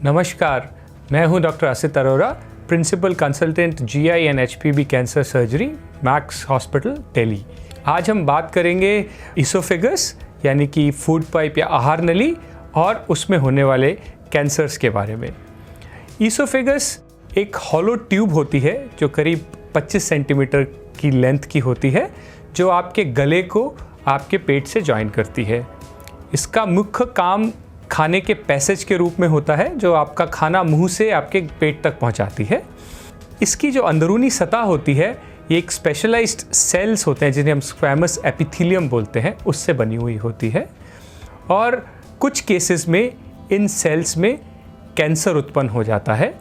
नमस्कार, मैं हूं doctor Asit Arora, principal consultant GI and HPV cancer surgery, Max hospital, Delhi. आज हम बात करेंगे इसोफेगस यानी कि फूड पाइप या आहार नली और उसमें होने वाले कैंसर्स के बारे में। इसोफेगस एक हॉलो ट्यूब होती है जो करीब 25 सेंटीमीटर की लेंथ की होती है, जो आपके गले को आपके पेट से जॉइन करती है। इसका मुख्य काम खाने के पैसेज के रूप में होता है, जो आपका खाना मुंह से आपके पेट तक पहुंचाती है। इसकी जो अंदरूनी सतह होती है, ये एक स्पेशलाइज्ड सेल्स होते हैं जिन्हें हम स्क्वैमस एपिथेलियम बोलते हैं, उससे बनी हुई होती है। और कुछ केसेस में इन सेल्स में कैंसर उत्पन्न हो जाता है,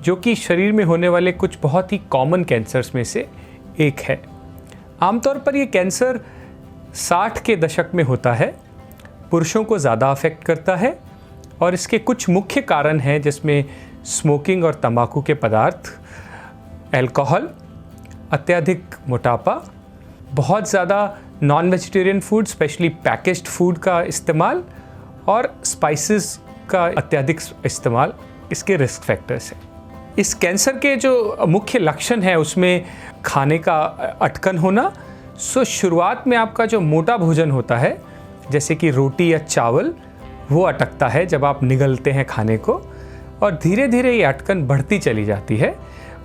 जो कि शरीर में होने वाले कुछ बहुत ही कॉमन कैंसर्स में से एक है। आमतौर पर ये कैंसर 60 के दशक में होता है, पुरुषों को ज़्यादा अफेक्ट करता है और इसके कुछ मुख्य कारण हैं, जिसमें स्मोकिंग और तंबाकू के पदार्थ, अल्कोहल, अत्यधिक मोटापा, बहुत ज़्यादा non vegetarian food specially packaged food का इस्तेमाल और स्पाइसेस का अत्यधिक इस्तेमाल इसके रिस्क फैक्टर्स हैं। इस कैंसर के जो मुख्य लक्षण हैं उसमें खाने का अटकन होना। शुरुआत में आपका जो मोटा भोजन होता है जैसे कि रोटी या चावल, वो अटकता है जब आप निगलते हैं खाने को, और धीरे धीरे ये अटकन बढ़ती चली जाती है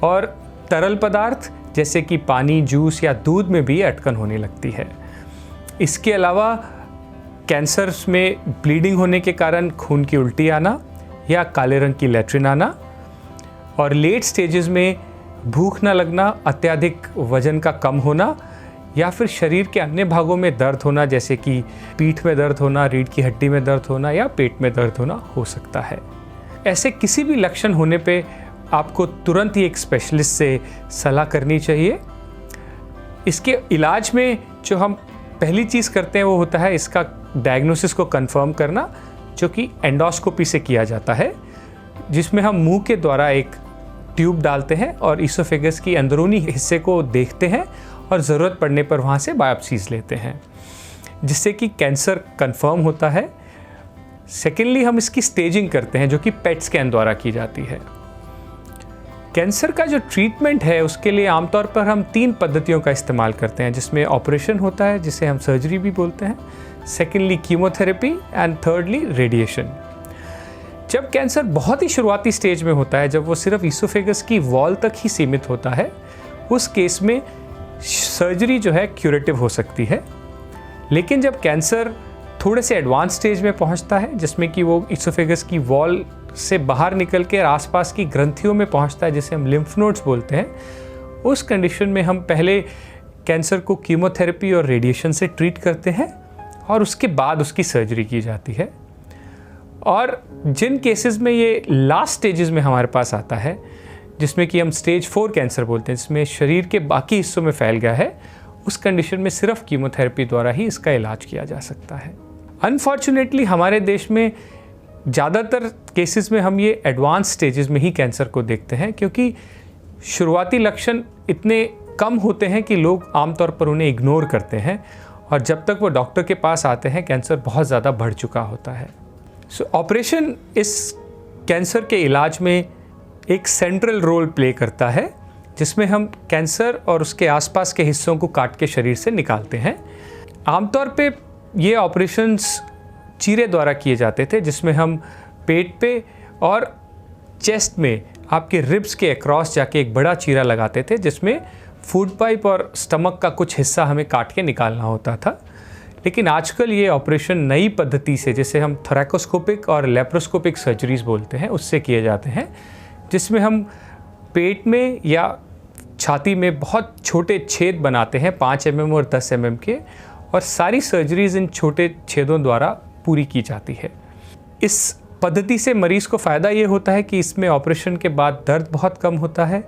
और तरल पदार्थ जैसे कि पानी, जूस या दूध में भी अटकन होने लगती है। इसके अलावा कैंसर्स में ब्लीडिंग होने के कारण खून की उल्टी आना या काले रंग की लैट्रिन आना, और लेट स्टेजेस में भूख न लगना, अत्यधिक वजन का कम होना या फिर शरीर के अन्य भागों में दर्द होना जैसे कि पीठ में दर्द होना, रीढ़ की हड्डी में दर्द होना या पेट में दर्द होना हो सकता है। ऐसे किसी भी लक्षण होने पे आपको तुरंत ही एक स्पेशलिस्ट से सलाह करनी चाहिए। इसके इलाज में जो हम पहली चीज़ करते हैं वो होता है इसका डायग्नोसिस को कंफर्म करना, जो कि एंडोस्कोपी से किया जाता है, जिसमें हम मुंह के द्वारा एक ट्यूब डालते हैं और इसोफेगस की अंदरूनी हिस्से को देखते हैं और ज़रूरत पड़ने पर वहाँ से बायोप्सीज लेते हैं, जिससे कि कैंसर कंफर्म होता है। सेकेंडली, हम इसकी स्टेजिंग करते हैं जो कि पेट स्कैन द्वारा की जाती है। कैंसर का जो ट्रीटमेंट है उसके लिए आमतौर पर हम 3 पद्धतियों का इस्तेमाल करते हैं, जिसमें ऑपरेशन होता है जिसे हम सर्जरी भी बोलते हैं, secondly chemotherapy and thirdly radiation. जब कैंसर बहुत ही शुरुआती स्टेज में होता है, जब वो सिर्फ इसोफेगस की वॉल तक ही सीमित होता है, उस केस में सर्जरी जो है क्यूरेटिव हो सकती है। लेकिन जब कैंसर थोड़े से एडवांस स्टेज में पहुंचता है, जिसमें कि वो इसोफेगस की वॉल से बाहर निकल के आसपास की ग्रंथियों में पहुंचता है, जिसे हम लिम्फ नोड्स बोलते हैं, उस कंडीशन में हम पहले कैंसर को कीमोथेरेपी और रेडिएशन से ट्रीट करते हैं और उसके बाद उसकी सर्जरी की जाती है। और जिन केसेस में ये लास्ट स्टेजेस में हमारे पास आता है, जिसमें कि हम स्टेज 4 कैंसर बोलते हैं, जिसमें शरीर के बाकी हिस्सों में फैल गया है, उस कंडीशन में सिर्फ कीमोथेरेपी द्वारा ही इसका इलाज किया जा सकता है। अनफॉर्चुनेटली हमारे देश में ज़्यादातर केसेस में हम ये एडवांस स्टेजेस में ही कैंसर को देखते हैं, क्योंकि शुरुआती लक्षण इतने कम होते हैं कि लोग आमतौर पर उन्हें इग्नोर करते हैं, और जब तक वो डॉक्टर के पास आते हैं कैंसर बहुत ज़्यादा बढ़ चुका होता है। ऑपरेशन इस कैंसर के इलाज में एक सेंट्रल रोल प्ले करता है, जिसमें हम कैंसर और उसके आसपास के हिस्सों को काट के शरीर से निकालते हैं। आमतौर पे ये ऑपरेशंस चीरे द्वारा किए जाते थे, जिसमें हम पेट पे और चेस्ट में आपके रिब्स के अक्रॉस जाके एक बड़ा चीरा लगाते थे, जिसमें फूड पाइप और स्टमक का कुछ हिस्सा हमें काट के निकालना होता था। लेकिन आजकल ये ऑपरेशन नई पद्धति से, जिसे हम थोरैकोस्कोपिक और लेप्रोस्कोपिक सर्जरीज बोलते हैं, उससे किए जाते हैं, जिसमें हम पेट में या छाती में बहुत छोटे छेद बनाते हैं 5 mm और 10 mm के, और सारी सर्जरीज इन छोटे छेदों द्वारा पूरी की जाती है। इस पद्धति से मरीज़ को फ़ायदा ये होता है कि इसमें ऑपरेशन के बाद दर्द बहुत कम होता है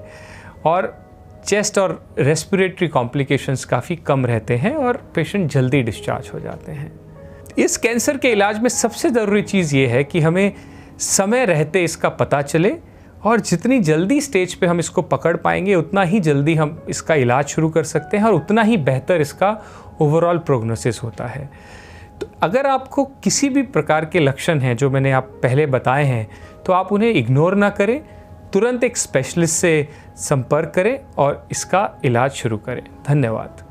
और चेस्ट और रेस्पिरेटरी कॉम्प्लिकेशंस काफ़ी कम रहते हैं और पेशेंट जल्दी डिस्चार्ज हो जाते हैं। इस कैंसर के इलाज में सबसे ज़रूरी चीज़ ये है कि हमें समय रहते इसका पता चले, और जितनी जल्दी स्टेज पे हम इसको पकड़ पाएंगे उतना ही जल्दी हम इसका इलाज शुरू कर सकते हैं और उतना ही बेहतर इसका ओवरऑल प्रोग्नोसिस होता है। तो अगर आपको किसी भी प्रकार के लक्षण हैं जो मैंने आप पहले बताए हैं, तो आप उन्हें इग्नोर ना करें, तुरंत एक स्पेशलिस्ट से संपर्क करें और इसका इलाज शुरू करें। धन्यवाद।